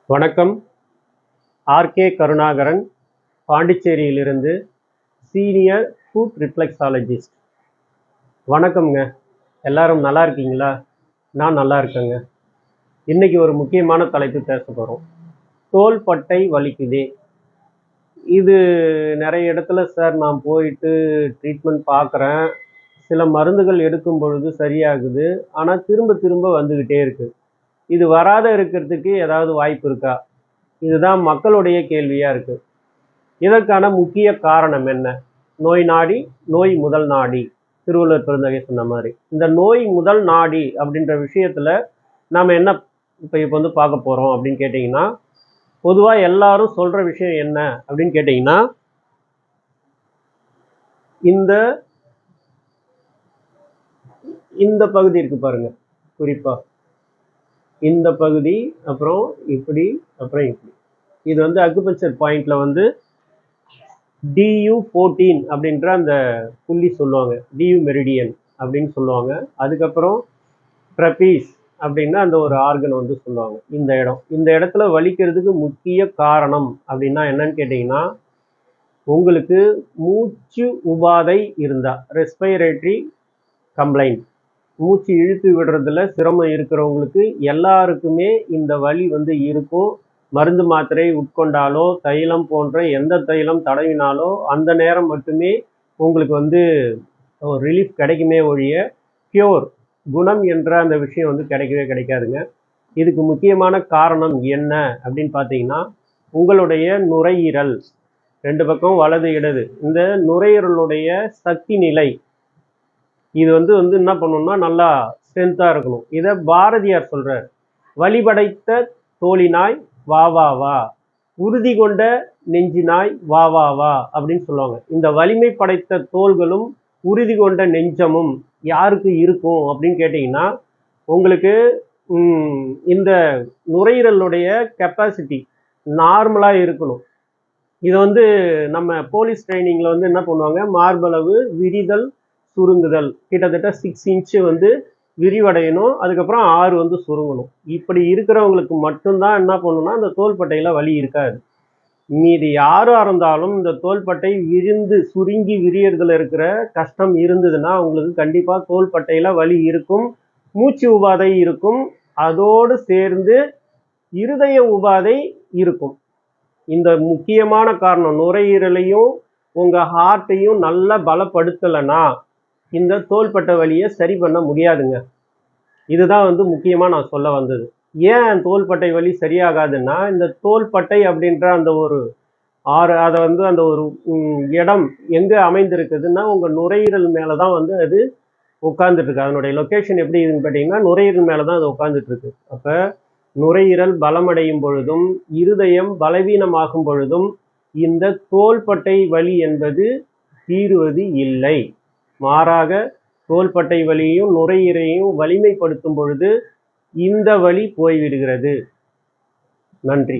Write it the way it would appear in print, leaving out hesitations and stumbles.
வணக்கம். ஆர்கே கருணாகரன், பாண்டிச்சேரியிலிருந்து senior foot reflexologist. வணக்கம்ங்க. எல்லாரும் நல்லா இருக்கீங்களா? நான் நல்லா இருக்கேங்க. இன்னைக்கு ஒரு முக்கியமான தலைப்பு பேச போகிறோம். தோள்பட்டை வலிக்குதே. இது நிறைய இடத்துல சார் நான் போயிட்டு ட்ரீட்மெண்ட் பார்க்குறேன். சில மருந்துகள் எடுக்கும் பொழுது சரியாகுது. ஆனால் திரும்ப திரும்ப வந்துக்கிட்டே இருக்கு. இது வராத இருக்கிறதுக்கு ஏதாவது வாய்ப்பு இருக்கா? இதுதான் மக்களுடைய கேள்வியா இருக்கு. இதற்கான முக்கிய காரணம் என்ன? நோய் நாடி, நோய் முதல் நாடி. திருவள்ளுவர் பெருந்தகை சொன்ன மாதிரி. இந்த நோய் முதல் நாடி அப்படின்ற விஷயத்துல நாம என்ன இப்போ வந்து பார்க்க போறோம் அப்படின்னு கேட்டீங்கன்னா, பொதுவா எல்லாரும் சொல்ற விஷயம் என்ன அப்படின்னு கேட்டீங்கன்னா, இந்த இந்த பகுதி இருக்கு பாருங்க. குறிப்பா இந்த பகுதி, அப்புறம் இப்படி, அப்புறம் இப்படி. இது வந்து அக்குபஞ்சர் பாயிண்ட்ல வந்து DU14 அப்படின்ற அந்த புள்ளி சொல்லுவாங்க. DU மெரிடியன் அப்படின்னு சொல்லுவாங்க. அதுக்கப்புறம் ட்ரபீஸ் அப்படின்னா அந்த ஒரு ஆர்கன் வந்து சொல்லுவாங்க. இந்த இடத்துல வலிக்கிறதுக்கு முக்கிய காரணம் அப்படின்னா என்னன்னு கேட்டிங்கன்னா, உங்களுக்கு மூச்சு உபாதை இருந்தா, ரெஸ்பிரேட்டரி கம்ப்ளைண்ட், மூச்சு இழுத்து விடுறதுல சிரமம் இருக்கிறவங்களுக்கு எல்லாருக்குமே இந்த வலி வந்து இருக்கும். மருந்து மாத்திரை உட்கொண்டாலோ, தைலம் போன்ற எந்த தைலம் தடவினாலோ அந்த நேரம் மட்டுமே உங்களுக்கு வந்து ஒரு ரிலீஃப் கிடைக்குமே ஒழிய கியூர், குணம் என்ற அந்த விஷயம் வந்து கிடைக்கவே கிடைக்காதுங்க. இதுக்கு முக்கியமான காரணம் என்ன அப்படின்னு பார்த்தீங்கன்னா, உங்களுடைய நுரையீரல், 2 பக்கம் வலது இடது, இந்த நுரையீரலுடைய சக்தி நிலை இது வந்து என்ன பண்ணணும்னா நல்லா ஸ்ட்ரென்த்தாக இருக்கணும். இதை பாரதியார் சொல்றார். வலிபடைத்த தோழினாய் வா வா வா, உறுதி கொண்ட நெஞ்சினாய் வா வா வா அப்படின்னு சொல்லுவாங்க. இந்த வலிமை படைத்த தோள்களும் உறுதி கொண்ட நெஞ்சமும் யாருக்கு இருக்கும் அப்படின்னு கேட்டிங்கன்னா, உங்களுக்கு இந்த நுரையீரலுடைய கெப்பாசிட்டி நார்மலாக இருக்கணும். இதை வந்து நம்ம போலீஸ் ட்ரைனிங்கில் வந்து என்ன பண்ணுவாங்க, மார்பளவு விரிதல் சுருங்குதல் கிட்டத்தட்ட 6 இன்ச்சு வந்து விரிவடையணும், அதுக்கப்புறம் 6 வந்து சுருங்கணும். இப்படி இருக்கிறவங்களுக்கு மட்டும்தான் என்ன பண்ணணும்னா அந்த தோள்பட்டையில் வலி இருக்காது. மீதி யாராக இருந்தாலும் இந்த தோள்பட்டை விரிந்து சுருங்கி விரியறதுல இருக்கிற கஷ்டம் இருந்ததுன்னா உங்களுக்கு கண்டிப்பாக தோள்பட்டையில் வலி இருக்கும், மூச்சு உபாதை இருக்கும், அதோடு சேர்ந்து இருதய உபாதை இருக்கும். இந்த முக்கியமான காரணம், நுரையீரலையும் உங்கள் ஹார்ட்டையும் நல்லா பலப்படுத்தலைன்னா இந்த தோள்பட்டை வலியை சரி பண்ண முடியாதுங்க. இதுதான் வந்து முக்கியமாக நான் சொல்ல வந்தது. ஏன் தோள்பட்டை வலி சரியாகாதுன்னா, இந்த தோள்பட்டை அப்படின்ற அந்த ஒரு அதை வந்து அந்த ஒரு இடம் எங்கே அமைந்திருக்குதுன்னா உங்கள் நுரையீரல் மேலே தான் வந்து அது உட்கார்ந்துட்டு இருக்கு. அதனுடைய லொக்கேஷன் எப்படி இருக்குன்னு பார்த்தீங்கன்னா, நுரையீரல் மேலே தான் அது உட்கார்ந்துட்டு இருக்கு. அப்போ நுரையீரல் பலமடையும் பொழுதும் இருதயம் பலவீனமாகும் பொழுதும் இந்த தோள்பட்டை வலி என்பது தீருவது இல்லை. மாறாக தோள்பட்டை வலியையும் நுரையீரலையும் வலிமைப்படுத்தும் பொழுது இந்த வலி போய்விடுகிறது. நன்றி.